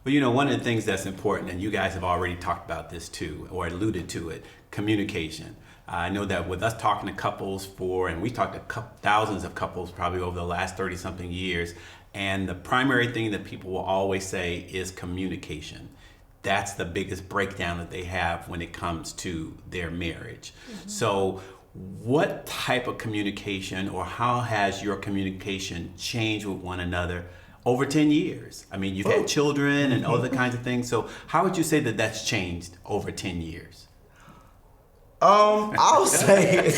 Well, you know, one of the things that's important, and you guys have already talked about this too, or alluded to it, communication. I know that with us talking to couples and we talked to thousands of couples probably over the last 30 something years, and the primary thing that people will always say is communication. That's the biggest breakdown that they have when it comes to their marriage. Mm-hmm. So what type of communication, or how has your communication changed with one another over 10 years? I mean, you've had children and other kinds of things. So how would you say that that's changed over 10 years? I'll say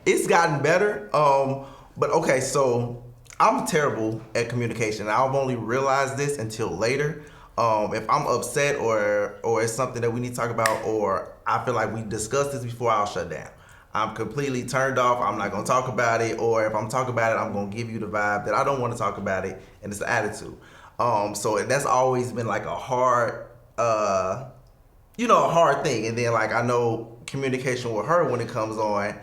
it's gotten better. But okay, so I'm terrible at communication. I've only realized this until later. If I'm upset or it's something that we need to talk about, or I feel like we discussed this before, I'll shut down. I'm completely turned off. I'm not going to talk about it. Or if I'm talking about it, I'm going to give you the vibe that I don't want to talk about it. And it's the attitude. So that's always been like a hard, a hard thing. And then like I know communication with her when it comes on,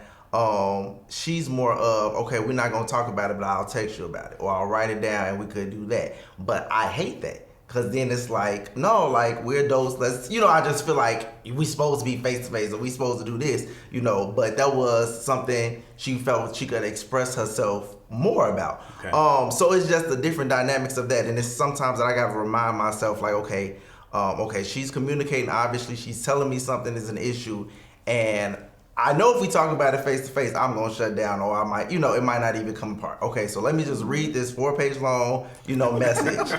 she's more of, okay, we're not going to talk about it, but I'll text you about it. Or I'll write it down and we could do that. But I hate that. Cause then it's like, no, like we're adults. I just feel like we supposed to be face to face, or we supposed to do this, But that was something she felt she could express herself more about. Okay. So it's just the different dynamics of that, and it's sometimes that I gotta remind myself, like, okay, she's communicating. Obviously, she's telling me something is an issue, and I know if we talk about it face to face, I'm gonna shut down, or I might, it might not even come apart. Okay, so let me just read this 4-page long, message,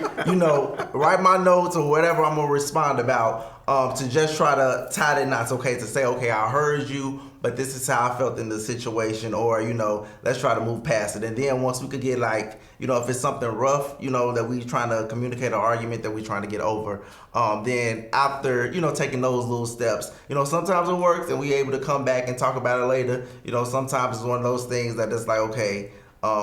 write my notes or whatever I'm gonna respond about, to just try to tie the knots. Okay, to say, okay, I heard you, but this is how I felt in the situation, or let's try to move past it. And then once we could get like, if it's something rough, that we trying to communicate, an argument that we trying to get over, then after, taking those little steps, sometimes it works and we able to come back and talk about it later. Sometimes it's one of those things that it's like, okay,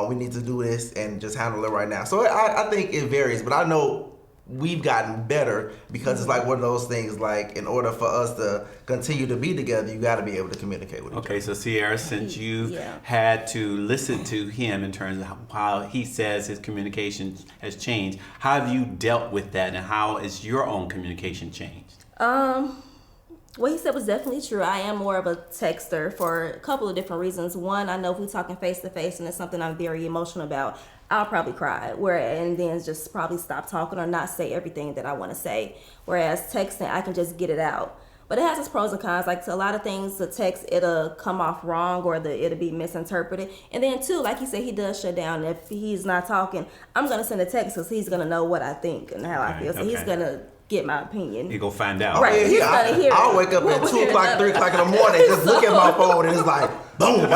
we need to do this and just handle it right now. So I think it varies, but I know we've gotten better because it's like one of those things, like in order for us to continue to be together, you got to be able to communicate with each other. Okay, so Ciara, since you had to listen to him in terms of how he says his communication has changed, how have you dealt with that, and how has your own communication changed? What he said was definitely true. I am more of a texter for a couple of different reasons. One, I know if we're talking face to face and it's something I'm very emotional about, I'll probably cry, and then just probably stop talking or not say everything that I want to say. Whereas texting, I can just get it out. But it has its pros and cons. Like, to a lot of things, the text, it'll come off wrong, or it'll be misinterpreted. And then too, like he said, he does shut down. If he's not talking, I'm gonna send a text because he's gonna know what I think and how I feel. So he's gonna get my opinion. You go find out. Right. He's gonna hear it. I'll wake up at 2 o'clock, 3 o'clock in the morning, just look at my phone, and it's like, boom. So you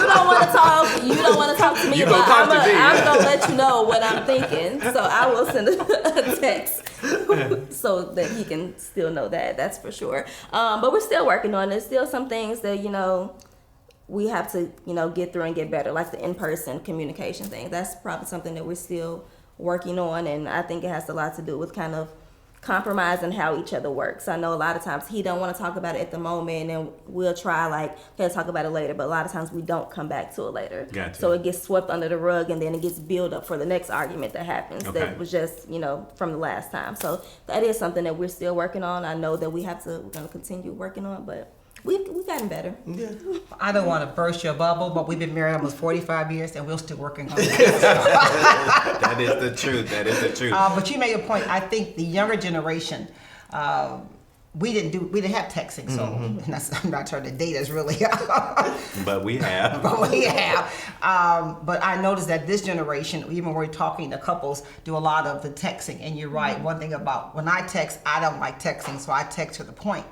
don't want to talk. You don't want to talk to me, but I'm gonna let you know what I'm thinking. So I will send a text so that he can still know that. That's for sure. But we're still working on it. There's still some things that we have to get through and get better, like the in-person communication thing. That's probably something that we're still working on, and I think it has a lot to do with kind of compromising how each other works. I know a lot of times he don't want to talk about it at the moment, and we'll try okay, talk about it later, but a lot of times we don't come back to it later. Gotcha. So it gets swept under the rug, and then it gets built up for the next argument that happens. Okay. That was just from the last time. So that is something that we're still working on. I know that we're going to continue working on, but we've gotten better. Yeah. I don't want to burst your bubble, but we've been married almost 45 years and we're still working on it. That is the truth. That is the truth. But you made a point. I think the younger generation, we didn't have texting, so I'm not trying to date us really. But we have. But I noticed that this generation, even when we're talking to couples, do a lot of the texting. And you're right. One thing about when I text, I don't like texting, so I text to the point.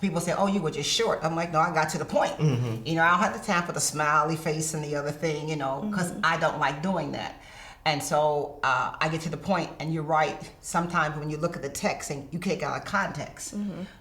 People say, oh, you were just short. I'm like, no, I got to the point. I don't have the time for the smiley face and the other thing, because I don't like doing that. And so I get to the point, and you're right. Sometimes when you look at the text and you take it out of context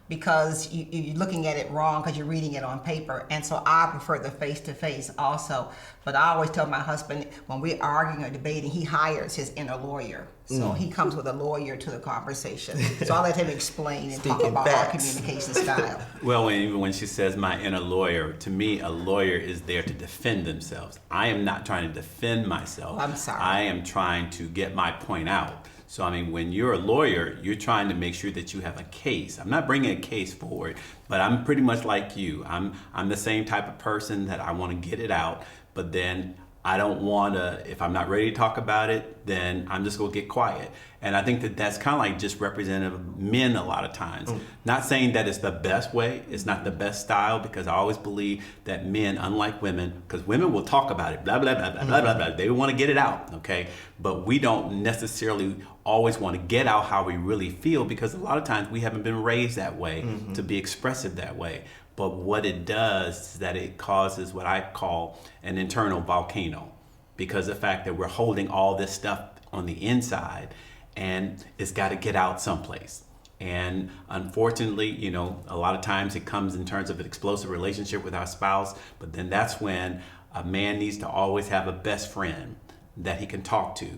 because you're looking at it wrong because you're reading it on paper. And so I prefer the face-to-face also. But I always tell my husband, when we're arguing or debating, he hires his inner lawyer. So he comes with a lawyer to the conversation. So I'll let him explain and talk about our communication style. Well, even when she says my inner lawyer, to me, a lawyer is there to defend themselves. I am not trying to defend myself. I'm sorry. I am trying to get my point out. So, I mean, when you're a lawyer, you're trying to make sure that you have a case. I'm not bringing a case forward, but I'm pretty much like you. I'm the same type of person that I want to get it out, but then I don't want to, if I'm not ready to talk about it, then I'm just going to get quiet. And I think that that's kind of like just representative of men a lot of times. Not saying that it's the best way, it's not the best style, because I always believe that men, unlike women, because women will talk about it, blah, blah, blah, blah, blah, blah, blah. They want to get it out, okay? But we don't necessarily always want to get out how we really feel, because a lot of times we haven't been raised that way, to be expressive that way. But what it does is that it causes what I call an internal volcano, because of the fact that we're holding all this stuff on the inside, and it's got to get out someplace. And unfortunately, you know, a lot of times it comes in terms of an explosive relationship with our spouse, but then that's when a man needs to always have a best friend that he can talk to.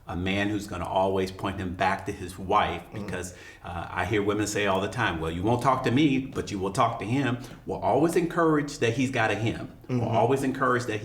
A man who's going to always point him back to his wife, because I hear women say all the time, well, you won't talk to me, but you will talk to him. We'll always encourage that he's got a him. We'll always encourage that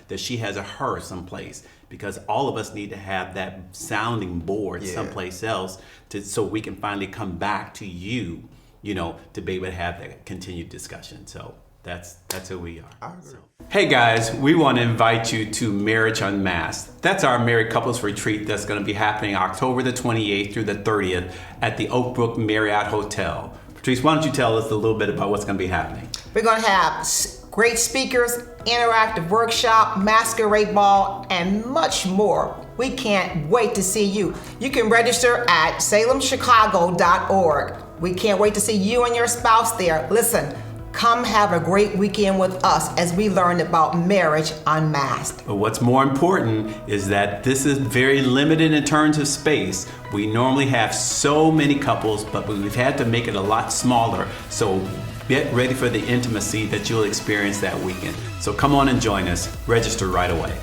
that she has a her someplace, because all of us need to have that sounding board someplace else so we can finally come back to you, you know, to be able to have that continued discussion. So that's who we are. So. Hey guys, we want to invite you to Marriage Unmasked. That's our married couples retreat that's going to be happening October the 28th through the 30th at the Oak Brook Marriott Hotel. Patrice, why don't you tell us a little bit about what's going to be happening? We're going to have great speakers, interactive workshop, masquerade ball, and much more. We can't wait to see you. You can register at salemchicago.org. We can't wait to see you and your spouse there. Listen, come have a great weekend with us as we learn about marriage unmasked. But what's more important is that this is very limited in terms of space. We normally have so many couples, but we've had to make it a lot smaller. So get ready for the intimacy that you'll experience that weekend. So come on and join us. Register right away.